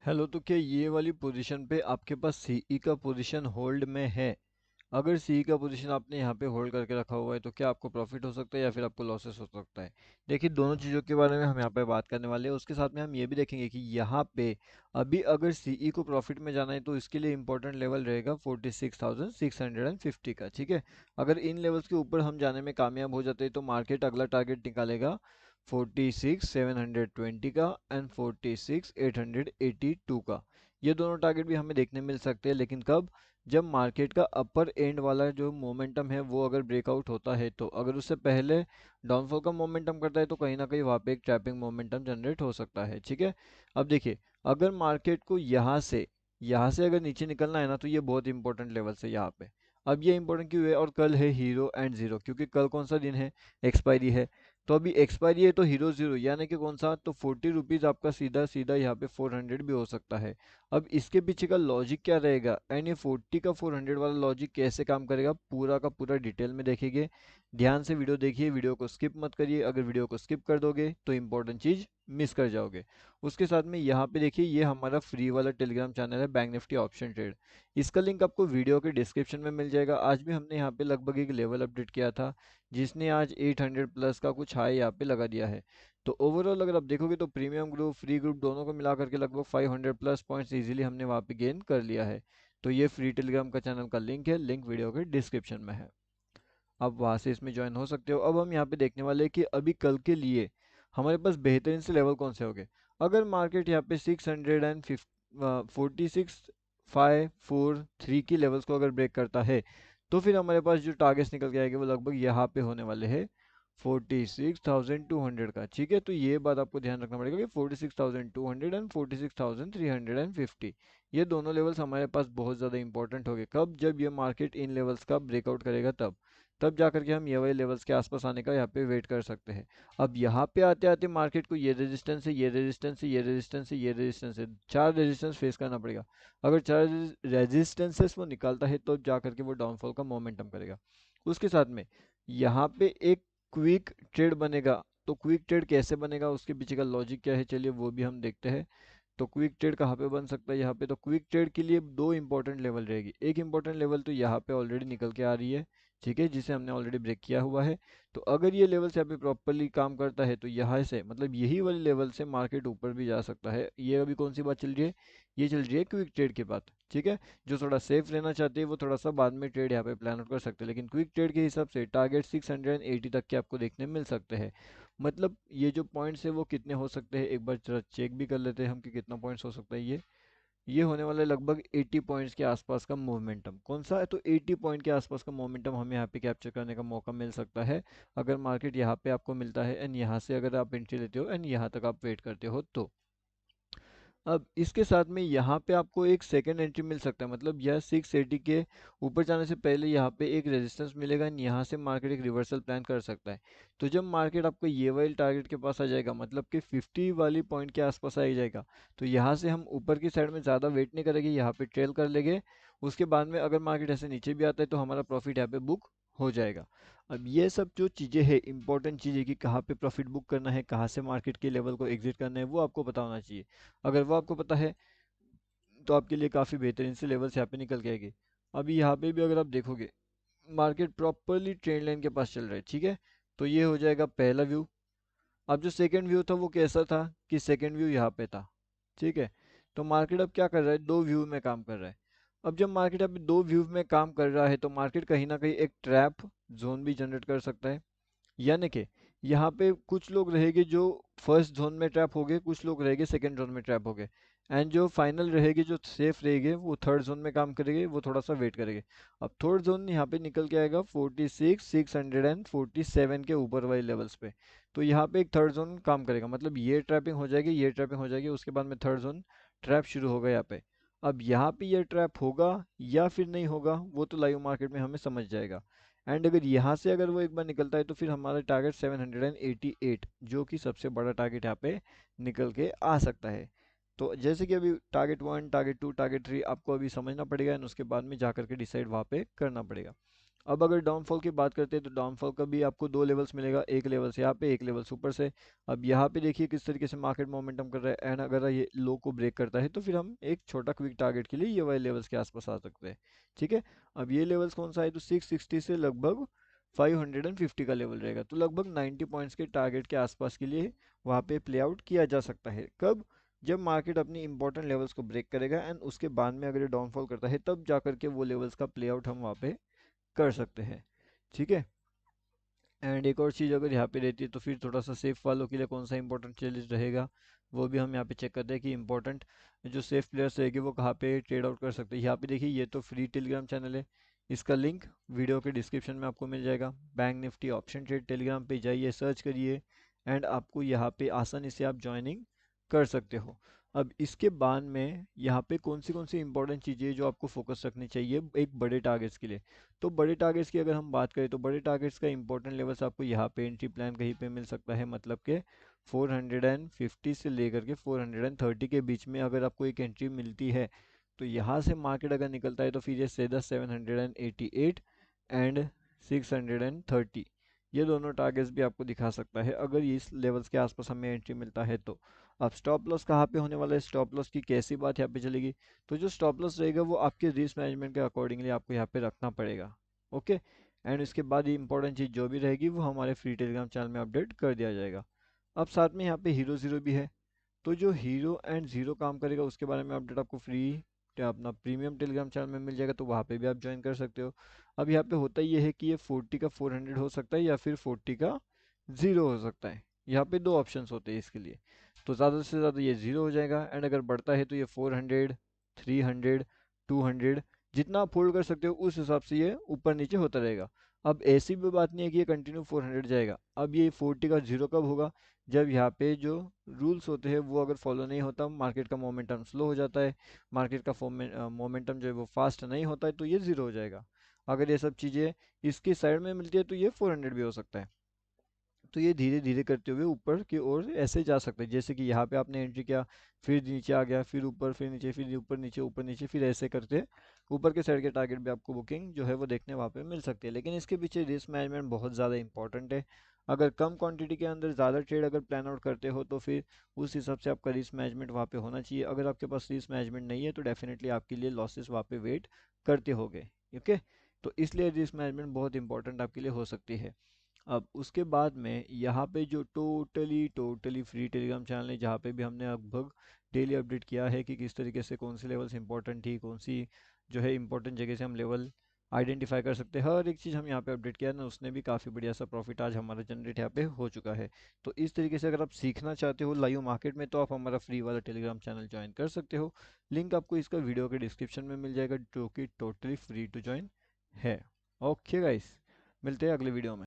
Hello, तो क्या ये वाली पोजीशन पे आपके पास सीई का पोजीशन होल्ड में है? अगर सीई का पोजीशन आपने यहाँ पे होल्ड करके रखा हुआ है तो क्या आपको प्रॉफिट हो सकता है या फिर आपको लॉसेस हो सकता है? देखिए, दोनों चीज़ों के बारे में हम यहाँ पे बात करने वाले हैं। उसके साथ में हम ये भी देखेंगे कि यहाँ पे अभी अगर सीई को प्रॉफिट में जाना है तो इसके लिए इंपॉर्टेंट लेवल रहेगा 46,650 का। ठीक है, अगर इन लेवल्स के ऊपर हम जाने में कामयाब हो जाते हैं तो मार्केट अगला टारगेट निकालेगा 46,720 का एंड 46,882 का। ये दोनों टारगेट भी हमें देखने मिल सकते हैं, लेकिन कब? जब मार्केट का अपर एंड वाला जो मोमेंटम है वो अगर ब्रेकआउट होता है तो। अगर उससे पहले डाउनफॉल का मोमेंटम करता है तो कहीं ना कहीं वहाँ पे एक ट्रैपिंग मोमेंटम जनरेट हो सकता है। ठीक है, अब देखिए, अगर मार्केट को यहाँ से अगर नीचे निकलना है ना तो ये बहुत इंपॉर्टेंट लेवल है यहाँ पे। अब ये इंपॉर्टेंट क्यों है? और कल है हीरो एंड जीरो, क्योंकि कल कौन सा दिन है? एक्सपायरी है। तो अभी एक्सपायरी है तो हीरो जीरो यानी कि कौन सा? तो 40 रुपीज़ आपका सीधा सीधा यहाँ पे 400 भी हो सकता है। अब इसके पीछे का लॉजिक क्या रहेगा एंड ये 40 का 400 वाला लॉजिक कैसे काम करेगा, पूरा का पूरा डिटेल में देखेंगे। ध्यान से वीडियो देखिए, वीडियो को स्किप मत करिए। अगर वीडियो को स्किप कर दोगे तो इंपॉर्टेंट चीज़ मिस कर जाओगे। उसके साथ में यहाँ पे देखिए, ये हमारा फ्री वाला टेलीग्राम चैनल है बैंक निफ्टी ऑप्शन ट्रेड। इसका लिंक आपको वीडियो के डिस्क्रिप्शन में मिल जाएगा। आज भी हमने यहाँ पे लगभग एक लेवल अपडेट किया था जिसने आज 800 प्लस का कुछ हाई यहाँ पे लगा दिया है। तो ओवरऑल अगर आप देखोगे तो प्रीमियम ग्रुप फ्री ग्रुप दोनों को मिला करके लगभग 500 प्लस पॉइंट्स इजीली हमने वहाँ पे गेन कर लिया है। तो ये फ्री टेलीग्राम का चैनल का लिंक है, लिंक वीडियो के डिस्क्रिप्शन में है। आप वहाँ से इसमें ज्वाइन हो सकते हो। अब हम यहाँ पे देखने वाले हैं कि अभी कल के लिए हमारे पास बेहतरीन से लेवल कौन से हो गए। अगर मार्केट यहाँ पे 646,543 की लेवल्स को अगर ब्रेक करता है तो फिर हमारे पास जो टारगेट्स निकल के आएंगे वो लगभग यहाँ पे होने वाले हैं 46,200 का। ठीक है, तो ये बात आपको ध्यान रखना पड़ेगा कि 46,200 एंड 46,350 ये दोनों लेवल्स हमारे पास बहुत ज़्यादा इंपॉर्टेंट हो गए। कब? जब ये मार्केट इन लेवल्स का ब्रेकआउट करेगा तब जा करके हम ये वाले लेवल्स के आसपास आने का यहाँ पे वेट कर सकते हैं। अब यहाँ पे आते आते मार्केट को ये रेजिस्टेंस है, ये रेजिस्टेंस है, ये रेजिस्टेंस है, ये रेजिस्टेंस है, चार रेजिस्टेंस फेस करना पड़ेगा। अगर चार रेजिस्टेंसेस वो निकालता है तो जा करके वो डाउनफॉल का मोमेंटम करेगा। उसके साथ में यहाँ पे एक क्विक ट्रेड बनेगा। तो क्विक ट्रेड कैसे बनेगा, उसके पीछे का लॉजिक क्या है, चलिए वो भी हम देखते हैं। तो क्विक ट्रेड कहाँ पे बन सकता है यहाँ पे? तो क्विक ट्रेड के लिए दो इंपॉर्टेंट लेवल रहेगी। एक इंपॉर्टेंट लेवल तो यहाँ पे ऑलरेडी निकल के आ रही है, ठीक है, जिसे हमने ऑलरेडी ब्रेक किया हुआ है। तो अगर ये लेवल से यहाँ पे प्रॉपरली काम करता है तो यहाँ से मतलब यही वाले लेवल से मार्केट ऊपर भी जा सकता है। ये अभी कौन सी बात चल रही है? ये चल रही है क्विक ट्रेड की बात। ठीक है, जो थोड़ा सेफ रहना चाहते हैं वो थोड़ा सा बाद में ट्रेड यहाँ पे प्लान आउट कर सकते हैं, लेकिन क्विक ट्रेड के हिसाब से टारगेट 680 तक के आपको देखने मिल सकते हैं। मतलब ये जो पॉइंट्स है वो कितने हो सकते हैं, एक बार जरा चेक भी कर लेते हैं हम कि कितना पॉइंट्स हो सकता है। ये होने वाला है लगभग 80 पॉइंट्स के आसपास का मोमेंटम। कौन सा है? तो 80 पॉइंट के आसपास का मोमेंटम हमें यहाँ पे कैप्चर करने का मौका मिल सकता है अगर मार्केट यहाँ पे आपको मिलता है एंड यहाँ से अगर आप एंट्री लेते हो एंड यहाँ तक आप वेट करते हो तो। अब इसके साथ में यहाँ पे आपको एक सेकंड एंट्री मिल सकता है, मतलब यह 680 के ऊपर जाने से पहले यहाँ पे एक रेजिस्टेंस मिलेगा एंड यहाँ से मार्केट एक रिवर्सल प्लान कर सकता है। तो जब मार्केट आपको ये वाली टारगेट के पास आ जाएगा, मतलब कि 50 वाली पॉइंट के आसपास आ ही जाएगा, तो यहाँ से हम ऊपर की साइड में ज़्यादा वेट नहीं करेंगे, यहाँ पे ट्रेल कर लेंगे। उसके बाद में अगर मार्केट ऐसे नीचे भी आता है तो हमारा प्रॉफिट यहाँ पे बुक हो जाएगा। अब ये सब जो चीज़ें हैं, इंपॉर्टेंट चीज़ है कि कहाँ पे प्रॉफिट बुक करना है, कहाँ से मार्केट के लेवल को एग्जिट करना है, वो आपको पता होना चाहिए। अगर वो आपको पता है तो आपके लिए काफ़ी बेहतरीन से लेवल्स यहाँ पे निकल के आएंगे। अभी यहाँ पे भी अगर आप देखोगे मार्केट प्रॉपरली ट्रेंड लाइन के पास चल रहा है, ठीक है, तो ये हो जाएगा पहला व्यू। अब जो सेकंड व्यू था वो कैसा था कि सेकंड व्यू यहाँ पे था, ठीक है। तो मार्केट अब क्या कर रहा है? दो व्यू में काम कर रहा है। अब जब मार्केट अभी दो व्यू में काम कर रहा है तो मार्केट कहीं ना कहीं एक ट्रैप जोन भी जनरेट कर सकता है। यानी कि यहाँ पे कुछ लोग रहेंगे जो फर्स्ट जोन में ट्रैप हो गए, कुछ लोग रहेंगे सेकंड जोन में ट्रैप हो गए, एंड जो फाइनल रहेगी जो सेफ रहेगी वो थर्ड जोन में काम करेंगे, वो थोड़ा सा वेट करेंगे। अब थर्ड जोन यहाँ पे निकल के आएगा 46,647 के ऊपर वाले लेवल्स पे। तो यहाँ पे एक थर्ड जोन काम करेगा, मतलब ये ट्रैपिंग हो जाएगी, ये ट्रैपिंग हो जाएगी, उसके बाद में थर्ड जोन ट्रैप शुरू होगा यहाँ पे। अब यहाँ पे ये ट्रैप होगा या फिर नहीं होगा वो तो लाइव मार्केट में हमें समझ जाएगा। एंड अगर यहाँ से अगर वो एक बार निकलता है तो फिर हमारा टारगेट 788, जो कि सबसे बड़ा टारगेट यहाँ पे निकल के आ सकता है। तो जैसे कि अभी टारगेट 1, टारगेट 2, टारगेट 3 आपको अभी समझना पड़ेगा एंड उसके बाद में जा करके डिसाइड वहाँ पे करना पड़ेगा। अब अगर डाउनफॉल की बात करते हैं तो डाउनफॉल का भी आपको दो लेवल्स मिलेगा, एक लेवल से यहाँ पे, एक लेवल से ऊपर से। अब यहाँ पे देखिए किस तरीके से मार्केट मोमेंटम कर रहा है, एंड अगर ये लो को ब्रेक करता है तो फिर हम एक छोटा क्विक टारगेट के लिए ये वाले लेवल्स के आसपास आ सकते हैं। ठीक है, अब ये लेवल्स कौन सा है, तो 660 से लगभग 550 का लेवल रहेगा, तो लगभग 90 पॉइंट्स के टारगेट के आसपास के लिए वहाँ पे प्ले आउट किया जा सकता है। कब, जब मार्केट अपनी इंपॉर्टेंट लेवल्स को ब्रेक करेगा एंड उसके बाद में अगर ये डाउनफॉल करता है तब जा करके वो लेवल्स का प्ले आउट हम वहाँ पे कर सकते हैं। ठीक है, एंड एक और चीज़ अगर यहाँ पे रहती है तो फिर थोड़ा सा सेफ वालों के लिए कौन सा इंपॉर्टेंट चैलेंज रहेगा, वो भी हम यहाँ पे चेक करते हैं कि इंपॉर्टेंट जो सेफ प्लेयर्स रहेंगे वो कहाँ पे ट्रेड आउट कर सकते हैं। यहाँ पे देखिए ये तो फ्री टेलीग्राम चैनल है, इसका लिंक वीडियो के डिस्क्रिप्शन में आपको मिल जाएगा। Bank Nifty option trade Telegram पे जाइए, सर्च करिए एंड आपको यहाँ पे आसानी से आप ज्वाइनिंग कर सकते हो। अब इसके बाद में यहाँ पे कौन सी इंपॉर्टेंट चीज़ें जो आपको फोकस रखनी चाहिए एक बड़े टारगेट्स के लिए। तो बड़े टारगेट्स की अगर हम बात करें तो बड़े टारगेट्स का इंपॉर्टेंट लेवल्स आपको यहाँ पे एंट्री प्लान कहीं पे मिल सकता है, मतलब के 450 से लेकर के 430 के बीच में अगर आपको एक एंट्री मिलती है तो यहाँ से मार्केट अगर निकलता है तो फिर ये सीधा 788 एंड 630 ये दोनों टारगेट्स भी आपको दिखा सकता है अगर इस लेवल्स के आसपास हमें एंट्री मिलता है तो। अब स्टॉप लॉस कहाँ पे होने वाला है, स्टॉप लॉस की कैसी बात यहाँ पे चलेगी, तो जो स्टॉप लॉस रहेगा वो आपके रिस्क मैनेजमेंट के अकॉर्डिंगली आपको यहाँ पे रखना पड़ेगा। ओके, एंड इसके बाद ये इंपॉर्टेंट चीज़ जो भी रहेगी वो हमारे फ्री टेलीग्राम चैनल में अपडेट कर दिया जाएगा। अब साथ में यहाँ पे हीरो ज़ीरो भी है, तो जो हीरो एंड ज़ीरो काम करेगा उसके बारे में अपडेट आपको फ्री अपना प्रीमियम टेलीग्राम चैनल में मिल जाएगा, तो वहाँ पे भी आप ज्वाइन कर सकते हो। अब यहाँ पे होता ये है कि ये 40 का 400 हो सकता है या फिर 40 का ज़ीरो हो सकता है, यहाँ पे दो ऑप्शंस होते हैं इसके लिए। तो ज़्यादा से ज़्यादा ये ज़ीरो हो जाएगा एंड अगर बढ़ता है तो ये 400, 300, 200 जितना आप होल्ड कर सकते हो उस हिसाब से ये ऊपर नीचे होता रहेगा। अब ऐसी भी बात नहीं है कि ये कंटिन्यू 400 जाएगा। अब ये 40 का ज़ीरो कब होगा, जब यहाँ पे जो रूल्स होते हैं वो अगर फॉलो नहीं होता, मार्केट का मोमेंटम स्लो हो जाता है, मार्केट का मोमेंटम जो है वो फास्ट नहीं होता है, तो ये ज़ीरो हो जाएगा। अगर ये सब चीज़ें इसकी साइड में मिलती है तो ये 400 भी हो सकता है। तो ये धीरे धीरे करते हुए ऊपर की ओर ऐसे जा सकते हैं, जैसे कि यहाँ पे आपने एंट्री किया, फिर नीचे आ गया, फिर ऊपर, फिर नीचे, फिर ऊपर नीचे, फिर ऐसे करते ऊपर के साइड के टारगेट भी आपको बुकिंग जो है वो देखने वहाँ पे मिल सकती है। लेकिन इसके पीछे रिस्क मैनेजमेंट बहुत ज़्यादा इंपॉर्टेंट है। अगर कम क्वांटिटी के अंदर ज़्यादा ट्रेड अगर प्लान आउट करते हो तो फिर उस हिसाब से आपका रिस्क मैनेजमेंट वहाँ पे होना चाहिए। अगर आपके पास रिस्क मैनेजमेंट नहीं है तो डेफिनेटली आपके लिए लॉसेस वहाँ पे वेट करते होंगे। ओके, तो इसलिए रिस्क मैनेजमेंट बहुत इंपॉर्टेंट आपके लिए हो सकती है। अब उसके बाद में यहाँ पे जो टोटली फ्री टेलीग्राम चैनल है, जहाँ पे भी हमने लगभग डेली अपडेट किया है कि किस तरीके से कौन सी लेवल्स इंपॉर्टेंट थी, कौन सी जो है इंपॉर्टेंट जगह से हम लेवल आइडेंटिफाई कर सकते हैं, हर एक चीज़ हम यहाँ पे अपडेट किया ना, उसने भी काफ़ी बढ़िया सा प्रॉफिट आज हमारा जनरेट यहाँ पे हो चुका है। तो इस तरीके से अगर आप सीखना चाहते हो लाइव मार्केट में तो आप हमारा फ्री वाला टेलीग्राम चैनल ज्वाइन कर सकते हो। लिंक आपको इसका वीडियो के डिस्क्रिप्शन में मिल जाएगा, जो कि टोटली फ्री टू ज्वाइन है। ओके गाइस, मिलते हैं अगले वीडियो में।